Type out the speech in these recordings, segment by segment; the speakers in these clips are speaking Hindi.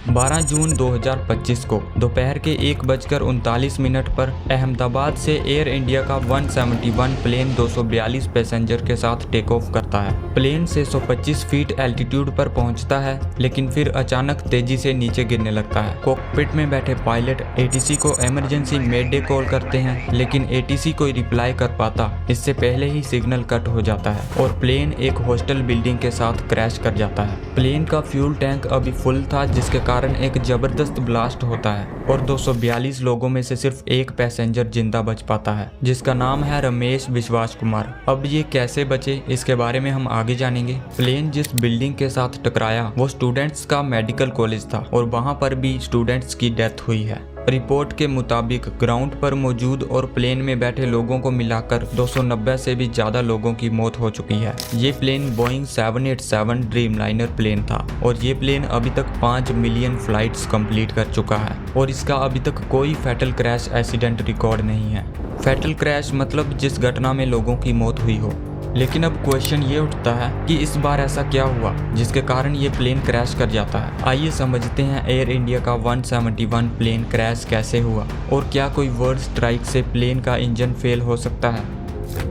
12 जून 2025 को दोपहर के 1:39 पर अहमदाबाद से एयर इंडिया का 171 प्लेन 242 पैसेंजर के साथ टेक ऑफ करता है। प्लेन 625 फीट एल्टीट्यूड पर पहुंचता है, लेकिन फिर अचानक तेजी से नीचे गिरने लगता है। कॉकपिट में बैठे पायलट एटीसी को इमरजेंसी मेडे कॉल करते हैं, लेकिन एटीसी कोई रिप्लाई कर पाता इससे पहले ही सिग्नल कट हो जाता है और प्लेन एक हॉस्टल बिल्डिंग के साथ क्रैश कर जाता है। प्लेन का फ्यूल टैंक अभी फुल था, जिसके कारण एक जबरदस्त ब्लास्ट होता है और 242 लोगों में से सिर्फ एक पैसेंजर जिंदा बच पाता है, जिसका नाम है रमेश विश्वास कुमार। अब ये कैसे बचे, इसके बारे में हम आगे जानेंगे। प्लेन जिस बिल्डिंग के साथ टकराया वो स्टूडेंट्स का मेडिकल कॉलेज था और वहाँ पर भी स्टूडेंट्स की डेथ हुई है। रिपोर्ट के मुताबिक ग्राउंड पर मौजूद और प्लेन में बैठे लोगों को मिलाकर 290 से भी ज्यादा लोगों की मौत हो चुकी है। ये प्लेन बोइंग 787 ड्रीमलाइनर प्लेन था और ये प्लेन अभी तक 5 मिलियन फ्लाइट्स कंप्लीट कर चुका है और इसका अभी तक कोई फैटल क्रैश एक्सीडेंट रिकॉर्ड नहीं है। फैटल क्रैश मतलब जिस घटना में लोगों की मौत हुई हो। लेकिन अब क्वेश्चन ये उठता है कि इस बार ऐसा क्या हुआ जिसके कारण ये प्लेन क्रैश कर जाता है। आइए समझते हैं एयर इंडिया का 171 प्लेन क्रैश कैसे हुआ और क्या कोई वर्ड स्ट्राइक से प्लेन का इंजन फेल हो सकता है।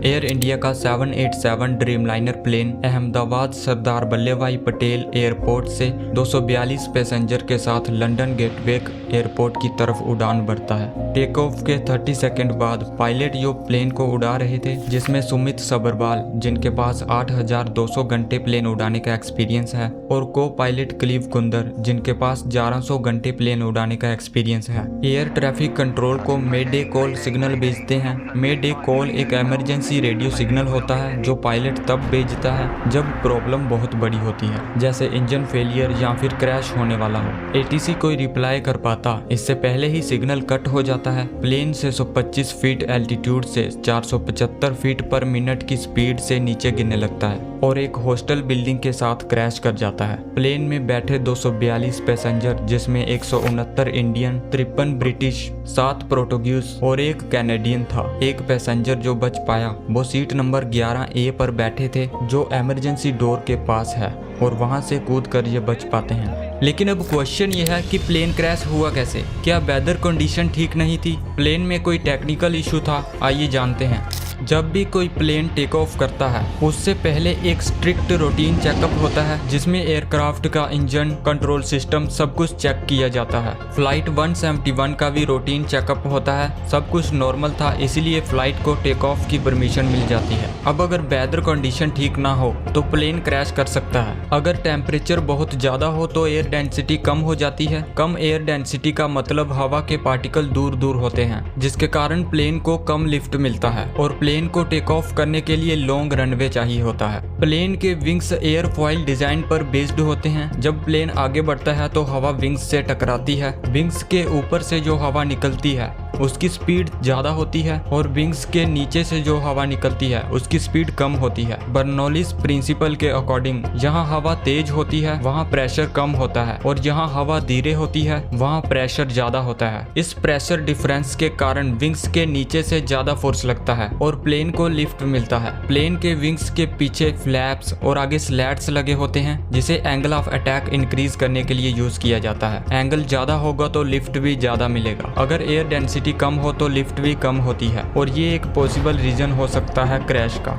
एयर इंडिया का 787 ड्रीमलाइनर प्लेन अहमदाबाद सरदार वल्लभ भाई पटेल एयरपोर्ट से 242 पैसेंजर के साथ लंदन गेटवे एयरपोर्ट की तरफ उड़ान भरता है। टेक ऑफ के 30 सेकंड बाद पायलट जो प्लेन को उड़ा रहे थे, जिसमें सुमित सबरवाल जिनके पास 8200 घंटे प्लेन उड़ाने का एक्सपीरियंस है और को पायलट क्लीव कुंदर जिनके पास 1100 घंटे प्लेन उड़ाने का एक्सपीरियंस है, एयर ट्रैफिक कंट्रोल को मेडे कॉल सिग्नल भेजते हैं। मेडे कॉल एक इमरजेंसी रेडियो सिग्नल होता है जो पायलट तब भेजता है जब प्रॉब्लम बहुत बड़ी होती है, जैसे इंजन फेलियर या फिर क्रैश होने वाला हो। एटीसी कोई रिप्लाई कर पाता इससे पहले ही सिग्नल कट हो जाता है। प्लेन 625 फीट एल्टीट्यूड से 475 फीट पर मिनट की स्पीड से नीचे गिरने लगता है और एक हॉस्टल बिल्डिंग के साथ क्रैश कर जाता है। प्लेन में बैठे 242 पैसेंजर, जिसमें 169 इंडियन, 53 ब्रिटिश, 7 पोर्टुगीज और 1 कैनेडियन था। एक पैसेंजर जो बच पाया वो सीट नंबर 11A पर बैठे थे, जो इमरजेंसी डोर के पास है और वहां से कूद कर ये बच पाते हैं। लेकिन अब क्वेश्चन ये है कि प्लेन क्रैश हुआ कैसे? क्या वेदर कंडीशन ठीक नहीं थी? प्लेन में कोई टेक्निकल इशू था? आइए जानते हैं। जब भी कोई प्लेन टेक ऑफ करता है उससे पहले एक स्ट्रिक्ट रूटीन चेकअप होता है, जिसमें एयरक्राफ्ट का इंजन, कंट्रोल सिस्टम सब कुछ चेक किया जाता है। फ्लाइट 171 का भी रूटीन चेकअप होता है। सब कुछ नॉर्मल था, इसीलिए फ्लाइट को टेक ऑफ की परमिशन मिल जाती है। अब अगर वेदर कंडीशन ठीक ना हो तो प्लेन क्रैश कर सकता है। अगर टेम्परेचर बहुत ज्यादा हो तो एयर डेंसिटी कम हो जाती है। कम एयर डेंसिटी का मतलब हवा के पार्टिकल दूर दूर होते हैं, जिसके कारण प्लेन को कम लिफ्ट मिलता है और प्लेन को टेक ऑफ करने के लिए लॉन्ग रनवे चाहिए होता है। प्लेन के विंग्स एयरफॉइल डिजाइन पर बेस्ड होते हैं। जब प्लेन आगे बढ़ता है तो हवा विंग्स से टकराती है। विंग्स के ऊपर से जो हवा निकलती है उसकी स्पीड ज्यादा होती है और विंग्स के नीचे से जो हवा निकलती है उसकी स्पीड कम होती है। बर्नौलीज प्रिंसिपल के अकॉर्डिंग जहां हवा तेज होती है वहां प्रेशर कम होता है और जहां हवा धीरे होती है वहां प्रेशर ज्यादा होता है। इस प्रेशर डिफरेंस के कारण विंग्स के नीचे से ज्यादा फोर्स लगता है और प्लेन को लिफ्ट मिलता है। प्लेन के विंग्स के पीछे फ्लैप्स और आगे स्लैट्स लगे होते हैं, जिसे एंगल ऑफ अटैक इंक्रीज करने के लिए यूज किया जाता है। एंगल ज्यादा होगा तो लिफ्ट भी ज्यादा मिलेगा। अगर एयर डेंसिटी कम हो तो लिफ्ट भी कम होती है और ये एक पॉसिबल रीजन हो सकता है क्रैश का।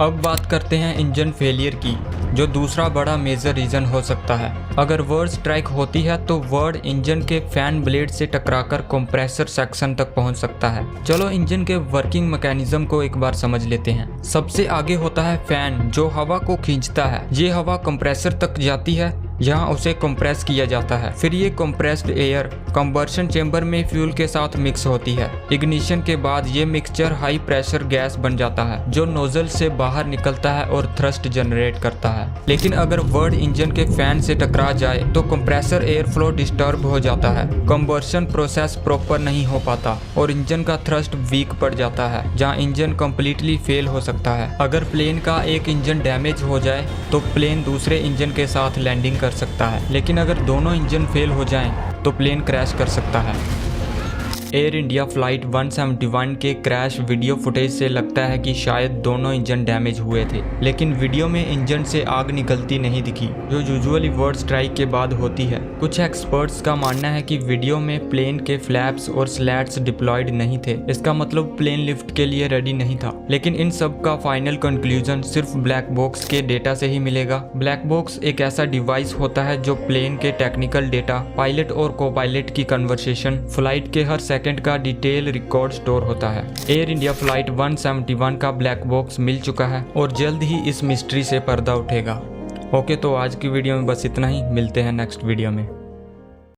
अब बात करते हैं इंजन फेलियर की, जो दूसरा बड़ा मेजर रीजन हो सकता है। अगर वर्ड स्ट्राइक होती है तो वर्ड इंजन के फैन ब्लेड से टकराकर कंप्रेसर सेक्शन तक पहुंच सकता है। चलो इंजन के वर्किंग मैकेनिज्म को एक बार समझ लेते हैं। सबसे आगे होता है फैन, जो हवा को खींचता है। ये हवा कंप्रेसर तक जाती है, यहाँ उसे कंप्रेस किया जाता है। फिर ये कंप्रेस्ड एयर कंबर्शन चेंबर में फ्यूल के साथ मिक्स होती है। इग्निशन के बाद ये मिक्सचर हाई प्रेशर गैस बन जाता है, जो नोजल से बाहर निकलता है और थ्रस्ट जनरेट करता है। लेकिन अगर वर्ड इंजन के फैन से टकरा जाए तो कंप्रेसर एयर फ्लो डिस्टर्ब हो जाता है, कंबर्शन प्रोसेस प्रॉपर नहीं हो पाता और इंजन का थ्रस्ट वीक पड़ जाता है, जहाँ इंजन कम्प्लीटली फेल हो सकता है। अगर प्लेन का एक इंजन डैमेज हो जाए तो प्लेन दूसरे इंजन के साथ लैंडिंग कर सकता है, लेकिन अगर दोनों इंजन फेल हो जाएं तो प्लेन क्रैश कर सकता है। एयर इंडिया फ्लाइट 171 के क्रैश वीडियो फुटेज से लगता है कि शायद दोनों इंजन डैमेज हुए थे, लेकिन वीडियो में इंजन से आग निकलती नहीं दिखी, जो यूजुअली वर्ड स्ट्राइक के बाद होती है। कुछ एक्सपर्ट्स का मानना है कि वीडियो में प्लेन के फ्लैप्स और स्लैट्स डिप्लॉयड नहीं थे, इसका मतलब प्लेन लिफ्ट के लिए रेडी नहीं था। लेकिन इन सब का फाइनल कंक्लूजन सिर्फ ब्लैक बॉक्स के डेटा से ही मिलेगा। ब्लैक बॉक्स एक ऐसा डिवाइस होता है जो प्लेन के टेक्निकल डेटा, पायलट और को पायलट की कन्वर्सेशन, फ्लाइट के हर सेकंड का डिटेल रिकॉर्ड स्टोर होता है। एयर इंडिया फ्लाइट 171 का ब्लैक बॉक्स मिल चुका है और जल्द ही इस मिस्ट्री से पर्दा उठेगा। ओके, तो आज की वीडियो में बस इतना ही। मिलते हैं नेक्स्ट वीडियो में।